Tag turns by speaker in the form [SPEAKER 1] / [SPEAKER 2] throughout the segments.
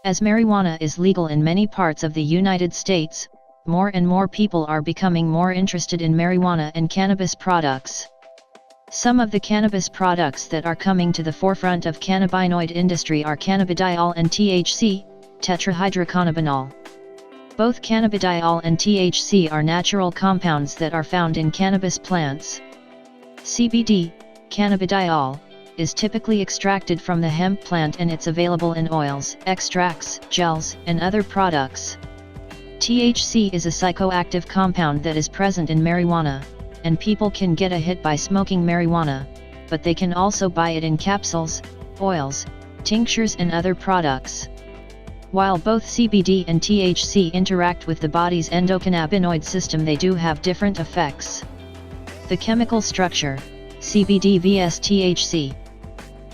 [SPEAKER 1] As marijuana is legal in many parts of the United States, more and more people are becoming more interested in marijuana and cannabis products. Some of the cannabis products that are coming to the forefront of cannabinoid industry are Cannabidiol and THC, Tetrahydrocannabinol. Both Cannabidiol and THC are natural compounds that are found in cannabis plants. CBD, Cannabidiol, is typically extracted from the hemp plant and it's available in oils, extracts, gels, and other products. THC is a psychoactive compound that is present in marijuana, and people can get a hit by smoking marijuana, but they can also buy it in capsules, oils, tinctures and other products. While both CBD and THC interact with the body's endocannabinoid system, they do have different effects. The chemical structure, CBD Vs THC.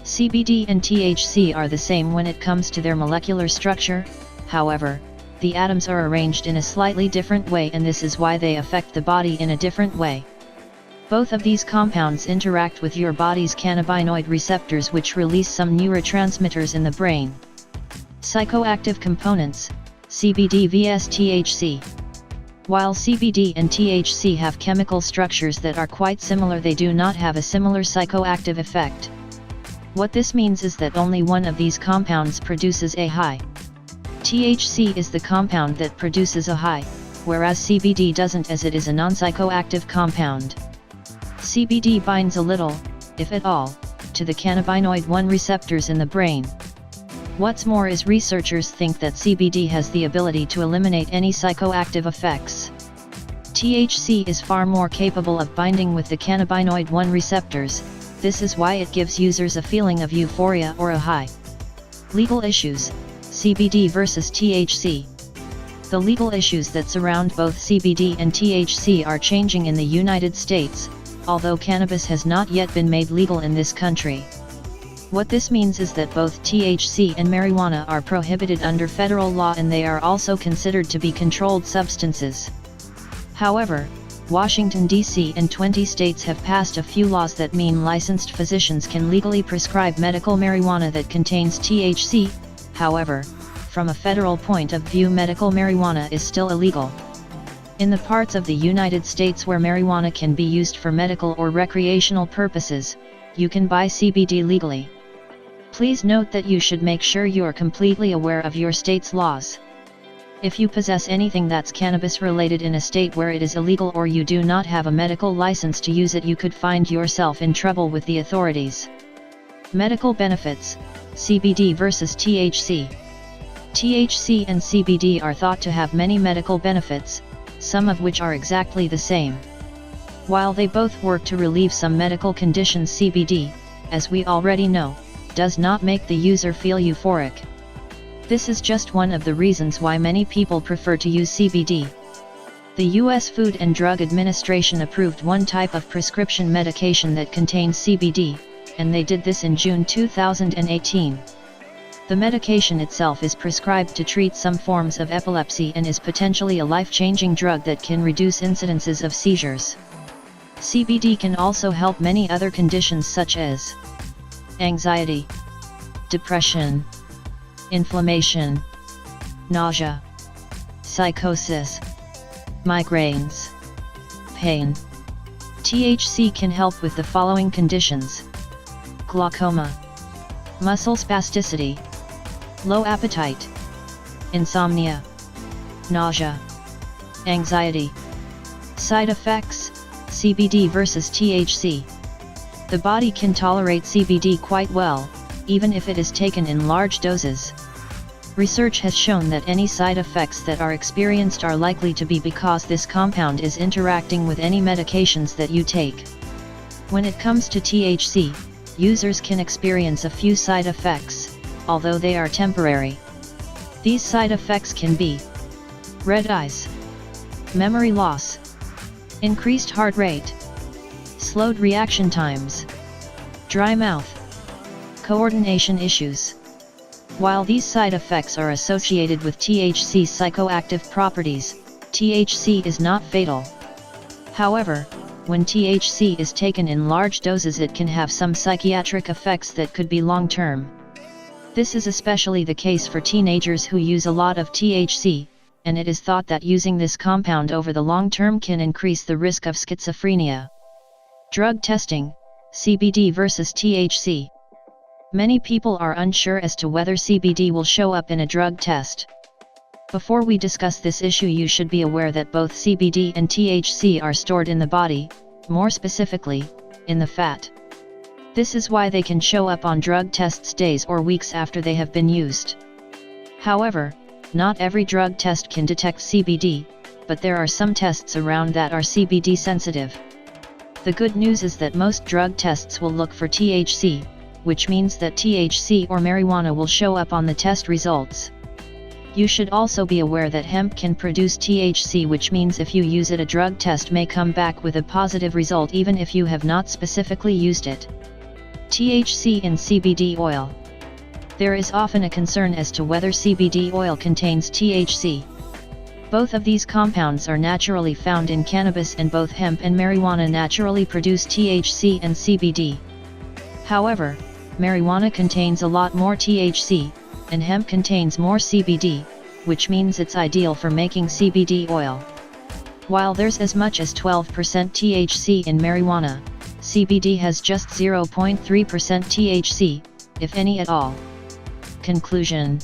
[SPEAKER 1] CBD and THC are the same when it comes to their molecular structure, however, the atoms are arranged in a slightly different way, and this is why they affect the body in a different way. Both of these compounds interact with your body's cannabinoid receptors, which release some neurotransmitters in the brain. Psychoactive components, CBD Vs THC. While CBD and THC have chemical structures that are quite similar, they do not have a similar psychoactive effect. What this means is that only one of these compounds produces a high. THC is the compound that produces a high, whereas CBD doesn't, as it is a non-psychoactive compound. CBD binds a little, if at all, to the cannabinoid 1 receptors in the brain. What's more is researchers think that CBD has the ability to eliminate any psychoactive effects. THC is far more capable of binding with the cannabinoid 1 receptors. This is why it gives users a feeling of euphoria or a high. Legal issues, CBD versus THC. The legal issues that surround both CBD and THC are changing in the United States, although cannabis has not yet been made legal in this country. What this means is that both THC and marijuana are prohibited under federal law, and they are also considered to be controlled substances. However, Washington, D.C. and 20 states have passed a few laws that mean licensed physicians can legally prescribe medical marijuana that contains THC. However, from a federal point of view, medical marijuana is still illegal. In the parts of the United States where marijuana can be used for medical or recreational purposes, you can buy CBD legally. Please note that you should make sure you are completely aware of your state's laws. If you possess anything that's cannabis related in a state where it is illegal, or you do not have a medical license to use it, you could find yourself in trouble with the authorities. Medical benefits, CBD versus THC. THC and CBD are thought to have many medical benefits, some of which are exactly the same. While they both work to relieve some medical conditions, CBD, as we already know, does not make the user feel euphoric. This is just one of the reasons why many people prefer to use CBD. The U.S. Food and Drug Administration approved one type of prescription medication that contains CBD, and they did this in June 2018. The medication itself is prescribed to treat some forms of epilepsy and is potentially a life-changing drug that can reduce incidences of seizures. CBD can also help many other conditions such as anxiety, depression, inflammation, nausea, psychosis, migraines, pain. THC can help with the following conditions: glaucoma, muscle spasticity, low appetite, insomnia, nausea, anxiety. Side effects, CBD versus THC. The body can tolerate CBD quite well, even if it is taken in large doses. Research has shown that any side effects that are experienced are likely to be because this compound is interacting with any medications that you take. When it comes to THC, users can experience a few side effects, although they are temporary. These side effects can be red eyes, memory loss, increased heart rate, slowed reaction times, dry mouth, coordination issues. While these side effects are associated with THC's psychoactive properties, THC is not fatal. However, when THC is taken in large doses, it can have some psychiatric effects that could be long-term. This is especially the case for teenagers who use a lot of THC, and it is thought that using this compound over the long term can increase the risk of schizophrenia. Drug testing, CBD versus THC. Many people are unsure as to whether CBD will show up in a drug test. Before we discuss this issue, you should be aware that both CBD and THC are stored in the body, more specifically, in the fat. This is why they can show up on drug tests days or weeks after they have been used. However, not every drug test can detect CBD, but there are some tests around that are CBD sensitive. The good news is that most drug tests will look for THC, which means that THC or marijuana will show up on the test results. You should also be aware that hemp can produce THC, which means if you use it, a drug test may come back with a positive result even if you have not specifically used it. THC in CBD oil. There is often a concern as to whether CBD oil contains THC. Both of these compounds are naturally found in cannabis, and both hemp and marijuana naturally produce THC and CBD. However, marijuana contains a lot more THC, and hemp contains more CBD, which means it's ideal for making CBD oil. While there's as much as 12% THC in marijuana, CBD has just 0.3% THC, if any at all. Conclusion.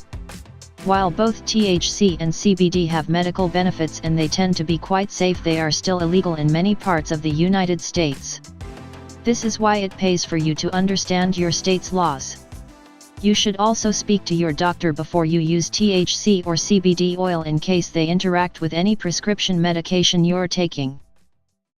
[SPEAKER 1] While both THC and CBD have medical benefits and they tend to be quite safe, they are still illegal in many parts of the United States. This is why it pays for you to understand your state's laws. You should also speak to your doctor before you use THC or CBD oil in case they interact with any prescription medication you're taking.